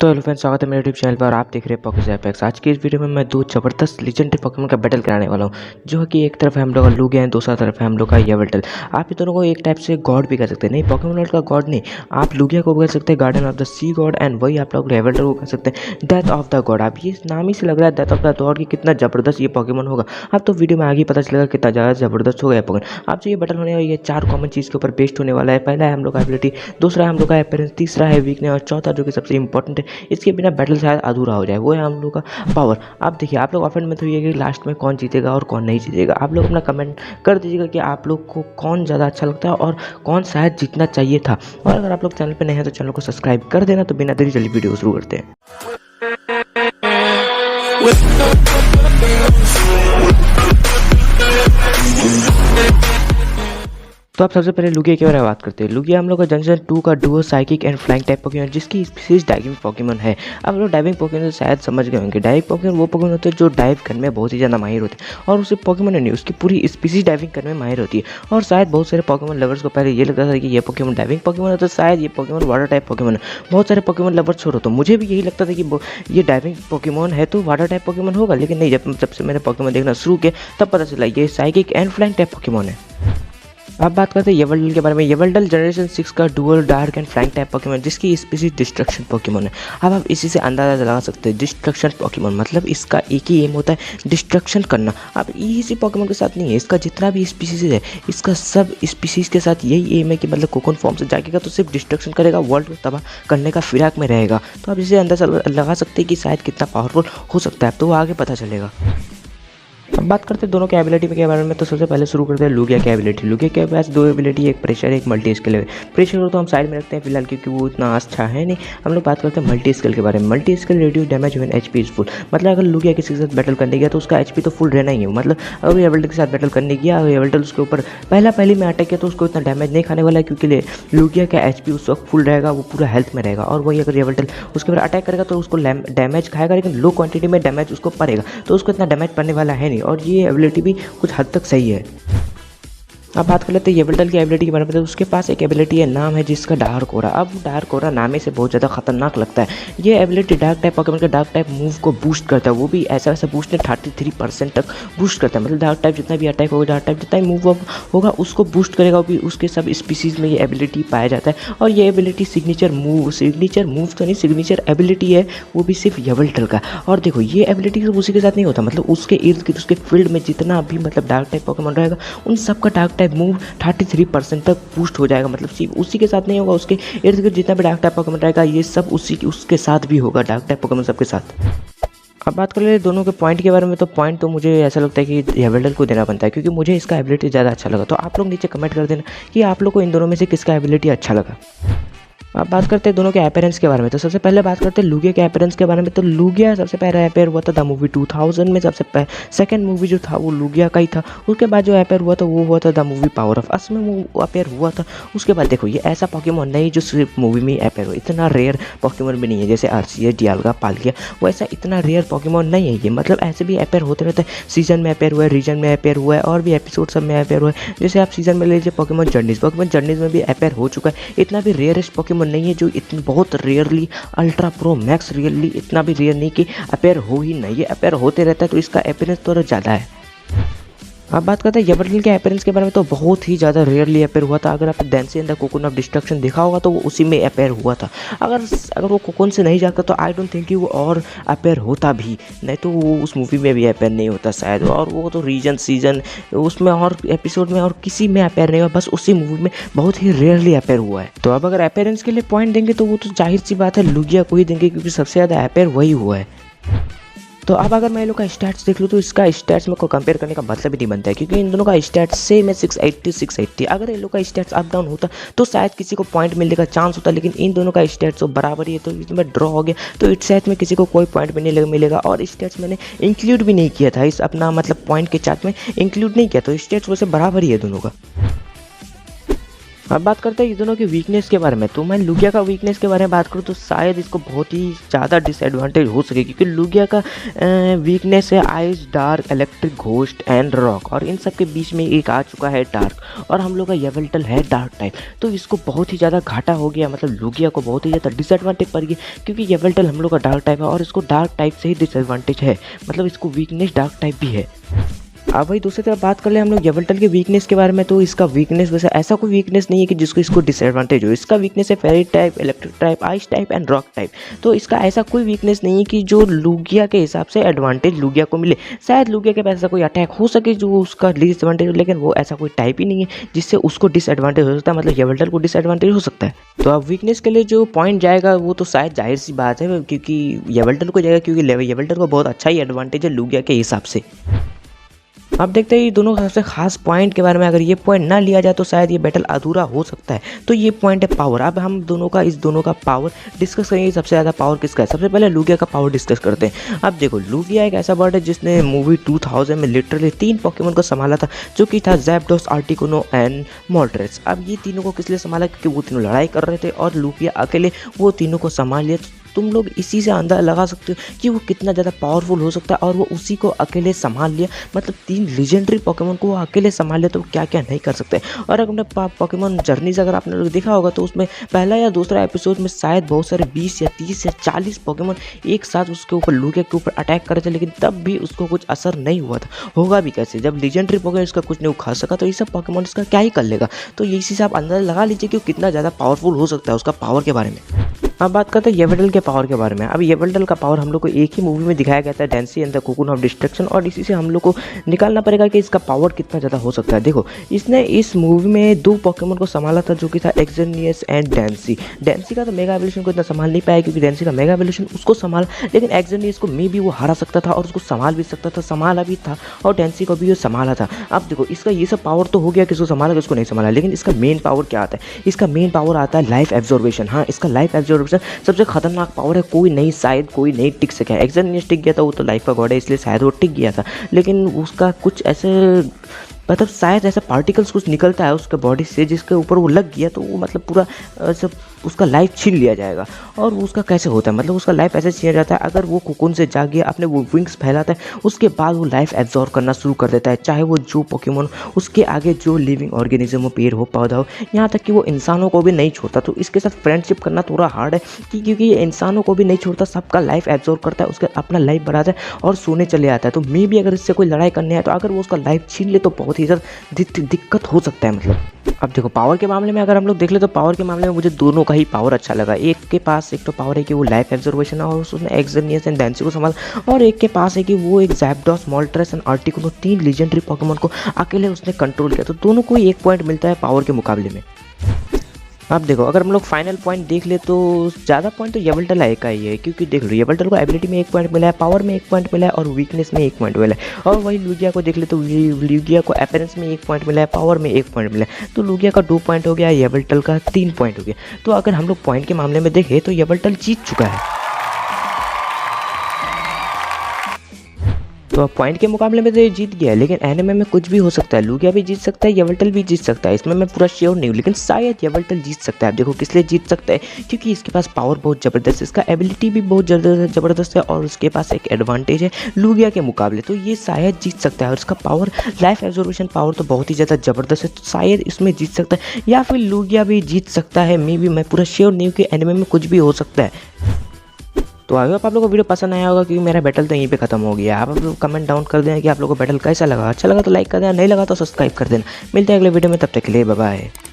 तो hello friends, स्वागत है मेरे यूट्यूब चैनल पर और आप देख रहे हैं पॉकेमॉन एपेक्स। आज की इस वीडियो में मैं दो जबरदस्त लेजेंडरी पॉकेमॉन का बैटल कराने वाला हूं, जो कि एक तरफ है हम लोग का लुगिया, दूसरा तरफ है हम लोग का येवल्टल। आप ये दोनों को एक टाइप से गॉड भी कह सकते हैं। नहीं, पॉकेमॉन वर्ल्ड का गॉड नहीं, आप लुगिया को कह सकते हैं garden of the sea god, and वही आप लोग येवल्टल को कह सकते हैं डेथ ऑफ द गॉड। आप ये नाम ही से लग रहा है डेथ ऑफ द गॉड की कितना जबरदस्त ये पॉकेमॉन होगा। अब तो वीडियो में आगे पता चलेगा कितना ज़्यादा जबरदस्त होगा ये पॉकेमॉन। अब जो ये बैटल होने वाला है ये चार कॉमन चीज़ के ऊपर बेस्ड होने वाला है। पहला है हम लोग का एबिलिटी, दूसरा है हम लोग का अपीयरेंस, तीसरा है वीकनेस और चौथा जो कि सबसे इंपॉर्टेंट है, इसके बिना बैटल शायद अधूरा हो जाए, वो है हम लोग का पावर। आप देखिए, आप लोग ऑफेंड में तो ये कि लास्ट में कौन जीतेगा और कौन नहीं जीतेगा। आप लोग अपना कमेंट कर दीजिएगा कि आप लोग को कौन ज़्यादा अच्छा लगता है और कौन शायद जीतना चाहिए था। और अगर आप लोग चैनल पर नए हैं तो चैनल को सब्सक्राइब कर देना। तो बिना देरी चलिए वीडियो शुरू करते हैं। तो आप सबसे पहले लुगिया के बारे में बात करते हैं। लुगिया हम लोग का जनरेशन 2 का Duo psychic and flying type Pokémon, जिसकी स्पीशीज डाइविंग पॉकेमॉन है। आप लोग डाइविंग पॉकेमॉन से शायद समझ गए होंगे। डाइविंग पॉकेमॉन वो पॉकेमॉन होते हैं जो डाइव करने में बहुत ही ज़्यादा माहिर होते हैं, और उसे पॉकेमॉन नहीं, उसकी पूरी स्पीशीज डाइविंग करने में माहिर होती है। और शायद बहुत सारे पॉकेमॉन लवर्स को पहले ये लगता था कि ये पॉकेमॉन डाइविंग पॉकेमॉन होता है, शायद ये पॉकेमॉन वाटर टाइप पॉकेमॉन है। बहुत सारे पॉकेमॉन लवर्स छोड़ो तो मुझे भी यही लगता था कि ये डाइविंग पॉकेमॉन है तो वाटर टाइप पॉकेमॉन होगा, लेकिन नहीं, जब से मैंने पॉकेमॉन देखना शुरू किया तब पता चला ये psychic and flying type Pokémon है। अब बात करते हैं येवल्टल के बारे में। येवल्टल जनरेशन 6 का dual dark and flying type Pokémon, जिसकी स्पीशीज डिस्ट्रक्शन पॉकेमॉन है। अब आप इसी से अंदाजा लगा सकते हैं डिस्ट्रक्शन पॉकेमॉन मतलब इसका एक ही एम होता है, डिस्ट्रक्शन करना। अब इसी पॉकेमॉन के साथ नहीं है, इसका जितना भी स्पीशीज है, इसका सब स्पीशीज के साथ यही एम है कि मतलब कोकोन फॉर्म से जाएगा तो सिर्फ डिस्ट्रक्शन करेगा, वर्ल्ड को तबाह करने का फिराक में रहेगा। तो आप इसे अंदाजा लगा सकते हैं कि शायद कितना पावरफुल हो सकता है, तो वो आगे पता चलेगा। अब बात करते हैं दोनों के एबिलिटी के बारे में। तो सबसे पहले शुरू करते हैं लुगिया की एबिलिटी। लुगिया के पास दो एबिलिटी, एक प्रेशर एक मल्टी स्किल है। प्रेशर को तो हम साइड में रखते हैं फिलहाल, क्योंकि वो इतना अच्छा है नहीं। हम लोग बात करते हैं मल्टी स्किल के बारे में। Multi skill reduce damage when HP is full, मतलब अगर लुगिया किसी के साथ बैटल करने गया तो उसका एचपी तो फुल रहना ही है। मतलब अगर एबिलिटी के साथ बैटल करने गया, एबिलिटी उसके ऊपर पहली में अटैक किया तो उसको इतना डैमेज नहीं खाने वाला है, क्योंकि लुगिया का एचपी उस वक्त फुल रहेगा, वो पूरा हेल्थ में रहेगा। और वही अगर एबिलिटी उसके ऊपर अटैक करेगा तो उसको डैमेज खाएगा, लेकिन लो क्वांटिटी में डैमेज उसको पड़ेगा, तो उसको इतना डैमेज पड़ने वाला है नहीं। और ये एबिलिटी भी कुछ हद तक सही है। अब बात कर लेते हैं येवल्टल की एबिलिटी के बारे में। तो उसके पास एक एबिलिटी है, नाम है जिसका डार्क ओरा। अब डार्क ओरा नाम से बहुत ज़्यादा खतरनाक लगता है। ये एबिलिटी डार्क टाइप पॉकेमॉन के डार्क टाइप मूव को बूस्ट करता है, वो भी ऐसा बूस्ट नहीं, 33% तक बूस्ट करता है। मतलब डार्क टाइप जितना भी अटैक होगा, डार्क टाइप जितना भी मूव होगा उसको बूस्ट करेगा। वो भी उसके सब स्पीसीज में ये एबिलिटी पाया जाता है। और ये एबिलिटी सिग्नेचर मूव तो नहीं, सिग्नेचर एबिलिटी है, वो भी सिर्फ येवल्टल का। और देखो, ये एबिलिटी सिर्फ उसी के साथ नहीं होता, मतलब उसके इर्द गिर्द उसके फील्ड में जितना भी मतलब डार्क टाइप पॉकेमॉन रहेगा उन सब का डार्क टाइप मूव 33% तक बूस्ट हो जाएगा। मतलब सिर्फ उसी के साथ नहीं होगा, उसके इर्द गिर्द जितना भी डार्क टाइप पॉकेमॉन रहेगा ये सब उसके साथ भी होगा, डार्क टाइप पॉकेमॉन सबके साथ। अब बात कर ले दोनों के पॉइंट के बारे में। तो पॉइंट तो मुझे ऐसा लगता है कि येवल्टल को देना बनता है, क्योंकि मुझे इसका एबिलिटी ज़्यादा अच्छा लगा। तो आप लोग नीचे कमेंट कर देना कि आप लोग को इन दोनों में से किसका एबिलिटी अच्छा लगा। अब बात करते हैं दोनों के अपीयरेंस के बारे में। तो सबसे पहले बात करते हैं लुगिया के अपीयरेंस के बारे में। तो लुगिया सबसे पहले अपीयर हुआ था द मूवी 2000 में, सबसे सेकंड मूवी जो था वो लुगिया का ही था। उसके बाद जो अपीयर हुआ था वो हुआ था the movie power of us में वो अपीयर हुआ था। उसके बाद देखो, ये ऐसा पॉकेमॉन नहीं जो सिर्फ मूवी में ही अपीयर हो, इतना रेयर पॉकेमॉन भी नहीं है जैसे आर्सिया, डियाल्गा, पालकिया, वैसा इतना रेयर पॉकेमॉन नहीं है ये। मतलब ऐसे भी अपीयर होते रहते हैं, सीजन में अपीयर हुआ है, रीजन में अपीयर हुआ है, और भी एपिसोड सब में अपीयर हुआ है। जैसे आप सीजन में ले लीजिए पॉकेमॉन जर्नीज में भी अपीयर हो चुका है। इतना भी रेयरेस्ट पॉकेमॉन नहीं है, जो इतना बहुत rarely ultra pro max rarely इतना भी रेयर नहीं कि अपीयर हो ही नहीं, ये अपीयर होते रहता है, तो इसका अपीयरेंस थोड़ा ज़्यादा है। अब बात करते हैं येवल्टल के अपीयरेंस के बारे में। तो बहुत ही ज़्यादा रेयरली अपीयर हुआ था। अगर आप Diancie and the cocoon of destruction देखा होगा तो वो उसी में अपीयर हुआ था। अगर वो कोकोन से नहीं जाता तो आई डोंट थिंक कि वो और अपीयर होता भी, नहीं तो वो उस मूवी में भी अपीयर नहीं होता शायद। और वो तो रीजन सीजन उसमें और एपिसोड में और किसी में अपीयर नहीं हुआ, बस उसी मूवी में बहुत ही रेयरली अपीयर हुआ है। तो अब अगर अपीयरेंस के लिए पॉइंट देंगे तो वो तो जाहिर सी बात है लुगिया को ही देंगे, क्योंकि सबसे ज़्यादा अपीयर वही हुआ है। तो अब अगर मैं इन लोग का स्टैट्स देख लूँ तो इसका स्टैट्स में को कंपेयर करने का मतलब ही नहीं बनता है, क्योंकि इन दोनों का स्टैट्स सेम है 680। अगर इन लोग का स्टैट्स अप डाउन होता तो शायद किसी को पॉइंट मिलने का चांस होता, लेकिन इन दोनों का स्टैट्स तो बराबर ही है, तो इसमें ड्रॉ हो गया। तो इस सेट में किसी को कोई पॉइंट भी नहीं मिलेगा, और स्टैट्स मैंने इंक्लूड भी नहीं किया था इस अपना मतलब पॉइंट के चार्ट में इंक्लूड नहीं किया, तो स्टैट्स वैसे बराबर ही है दोनों का। अब बात करते हैं ये दोनों की वीकनेस के बारे में। तो मैं लुगिया का वीकनेस के बारे में बात करूँ तो शायद इसको बहुत ही ज़्यादा डिसएडवांटेज हो सके, क्योंकि लुगिया का वीकनेस है ice, dark, electric, ghost and rock, और इन सब के बीच में एक आ चुका है डार्क, और हम लोग का येवल्टल है डार्क टाइप। तो इसको बहुत ही ज़्यादा घाटा हो गया, मतलब लुगिया को बहुत ही ज़्यादा डिसएडवांटेज पड़ गया, क्योंकि येवल्टल हम लोग का डार्क टाइप है और इसको डार्क टाइप से ही डिसएडवांटेज है, मतलब इसको वीकनेस डार्क टाइप भी है। अब भाई दूसरी तरफ बात कर ले हम लोग येवल्टल के वीकनेस के बारे में। तो इसका वीकनेस वैसे ऐसा कोई वीकनेस नहीं है कि जिसको इसको डिसएडवांटेज हो। इसका वीकनेस है fairy type, electric type, ice type and rock type. तो इसका ऐसा कोई वीकनेस नहीं है कि जो लुगिया के हिसाब से एडवांटेज लुगिया को मिले। शायद लुगिया के पास ऐसा कोई अटैक हो सके जो उसका डिसएडवांटेज हो, लेकिन वो ऐसा कोई टाइप ही नहीं है जिससे उसको डिसएडवांटेज हो सकता है, मतलब येवल्टल को डिसएडवांटेज हो सकता है। तो अब वीकनेस के लिए जो पॉइंट जाएगा वो तो शायद जाहिर सी बात है क्योंकि येवल्टल को जाएगा, क्योंकि येवल्टल को बहुत अच्छा ही एडवांटेज है लुगिया के हिसाब से। अब देखते हैं ये दोनों का सबसे खास पॉइंट के बारे में। अगर ये पॉइंट ना लिया जाए तो शायद ये बैटल अधूरा हो सकता है। तो ये पॉइंट है पावर। अब हम इस दोनों का पावर डिस्कस करेंगे। सबसे ज़्यादा पावर किसका है? सबसे पहले लुगिया का पावर डिस्कस करते हैं। अब देखो लुगिया एक ऐसा बर्ड है जिसने मूवी 2000 में लिटरली 3 पोकेमोन को संभाला था, जो कि था ज़ैप्डोस, आर्टिकुनो एंड मोल्ट्रेस। अब ये तीनों को किस लिए संभाला? क्योंकि वो तीनों लड़ाई कर रहे थे और लुगिया अकेले वो तीनों को संभाल लिया। तुम लोग इसी से अंदाजा लगा सकते हो कि वो कितना ज़्यादा पावरफुल हो सकता है, और वो उसी को अकेले संभाल लिया, मतलब 3 लेजेंडरी पोकेमोन को वो अकेले संभाल लिया, तो वो क्या क्या नहीं कर सकते। और अगर अपने पोकेमोन जर्नी से अगर आपने लोग देखा होगा तो उसमें पहला या दूसरा एपिसोड में शायद बहुत सारे 20 या 30 या 40 पोकेमोन एक साथ उसके ऊपर लुगिया के ऊपर अटैक कर रहे थे, लेकिन तब भी उसको कुछ असर नहीं हुआ था। होगा भी कैसे जब लेजेंडरी पोकेमोन इसका कुछ नहीं उखा सका, तो ये सब पोकेमोन इसका क्या ही कर लेगा। तो इसी से आप अंदाजा लगा लीजिए कि वो कितना ज़्यादा पावरफुल हो सकता है उसका पावर के बारे में। अब बात करते हैं येवल्टल के पावर के बारे में। अब येवल्टल का पावर हम लोग को एक ही मूवी में दिखाया गया था, Diancie and the cocoon of destruction, और इसी से हम लोग को निकालना पड़ेगा कि इसका पावर कितना ज़्यादा हो सकता है। देखो इसने इस मूवी में 2 पोकेमोन को संभाला था, जो कि था एक्सर्नियस एंड डेंसी। डेंसी का तो मेगा एवोल्यूशन को इतना संभाल नहीं पाया, क्योंकि डेंसी का मेगा एवोल्यूशन उसको संभाला, लेकिन एक्सर्नियस को मे भी वो हरा सकता था और उसको संभाल भी सकता था, संभाला भी था, और डेंसी को भी वो संभाला था। अब देखो इसका ये सब पावर तो हो गया, किसको संभाला किसको नहीं संभाला, लेकिन इसका मेन पावर क्या आता है? इसका मेन पावर आता है लाइफ एब्जॉर्बेशन। हाँ, इसका लाइफ एब्जॉर्बेशन सबसे खतरनाक पावर है। शायद कोई नहीं टिक सके। एक्सर्नियस टिक गया था, वो तो लाइफ का गॉड है इसलिए शायद वो टिक गया था, लेकिन उसका कुछ ऐसे मतलब शायद ऐसा पार्टिकल्स कुछ निकलता है उसके बॉडी से जिसके ऊपर वो लग गया, तो वो मतलब पूरा सब उसका लाइफ छीन लिया जाएगा। और वो उसका कैसे होता है? मतलब उसका लाइफ ऐसे छीना जाता है, अगर वो कोकून से जाग गया, अपने वो विंग्स फैलाता है, उसके बाद वो लाइफ एब्जॉर्ब करना शुरू कर देता है, चाहे वो जो पोकेमोन उसके आगे जो लिविंग ऑर्गेनिज्म हो, पेड़ हो, पौधा हो, यहाँ तक कि वो इंसानों को भी नहीं छोड़ता। तो इसके साथ फ्रेंडशिप करना थोड़ा हार्ड है क्योंकि ये इंसानों को भी नहीं छोड़ता, सबका लाइफ एब्जॉर्ब करता है, उसका अपना लाइफ बढ़ाता है और सोने चले आता है। तो मे भी अगर इससे कोई लड़ाई करने आए तो अगर वो उसका लाइफ छीन ले तो बहुत ही ज़्यादा दिक्कत हो सकता है। मतलब अब देखो पावर के मामले में अगर हम लोग देख ले तो पावर के मामले में मुझे दोनों का ही पावर अच्छा लगा। एक के पास एक तो पावर है कि वो लाइफ एब्जॉर्बेशन है और उसने एक्सर्नियस एंड डेंसी को संभाल, और एक के पास है कि वो एक Zapdos, Moltres and Articuno 3 legendary Pokemon को अकेले उसने कंट्रोल किया। तो दोनों को ही 1 पॉइंट मिलता है पावर के मुकाबले में। अब देखो अगर हम लोग फाइनल पॉइंट देख ले तो ज़्यादा पॉइंट तो येवल्टल का ही है, क्योंकि देख लो येवल्टल को एबिलिटी में 1 पॉइंट मिला है, पावर में 1 पॉइंट मिला है और वीकनेस में 1 पॉइंट मिला है। और वही लुगिया को देख ले तो लुगिया को अपीयरेंस में 1 पॉइंट मिला है, पावर में 1 पॉइंट मिला है। तो लुगिया का 2 पॉइंट हो गया, येवल्टल का 3 पॉइंट हो गया। तो अगर हम लोग पॉइंट के मामले में देखें तो येवल्टल जीत चुका है। तो अब पॉइंट के मुकाबले में तो ये जीत गया है, लेकिन एनिमे में कुछ भी हो सकता है। लुगिया भी जीत सकता है, येवल्टल भी जीत सकता है, इसमें मैं पूरा श्योर नहीं हूँ, लेकिन शायद येवल्टल जीत सकता है। आप देखो किस लिए जीत सकता है, क्योंकि इसके पास पावर बहुत ज़बरदस्त है, इसका एबिलिटी भी बहुत ज़बरदस्त है, और उसके पास एक एडवांटेज है लुगिया के मुकाबले। तो ये शायद जीत सकता है, और इसका पावर लाइफ एब्जॉर्बेशन पावर तो बहुत ही ज़्यादा ज़बरदस्त है, तो शायद इसमें जीत सकता है, या फिर लुगिया भी जीत सकता है। मे बी मैं पूरा श्योर नहीं हूँ कि एनिमे में कुछ भी हो सकता है। तो आई होप आप लोगों को वीडियो पसंद आया होगा, क्योंकि मेरा बैटल तो यहीं पे खत्म हो गया। आप लोग कमेंट डाउन कर देना कि आप लोगों को बैटल कैसा लगा। अच्छा लगा तो लाइक कर देना, नहीं लगा तो सब्सक्राइब कर देना। मिलते हैं अगले वीडियो में, तब तक के लिए बाय बाय।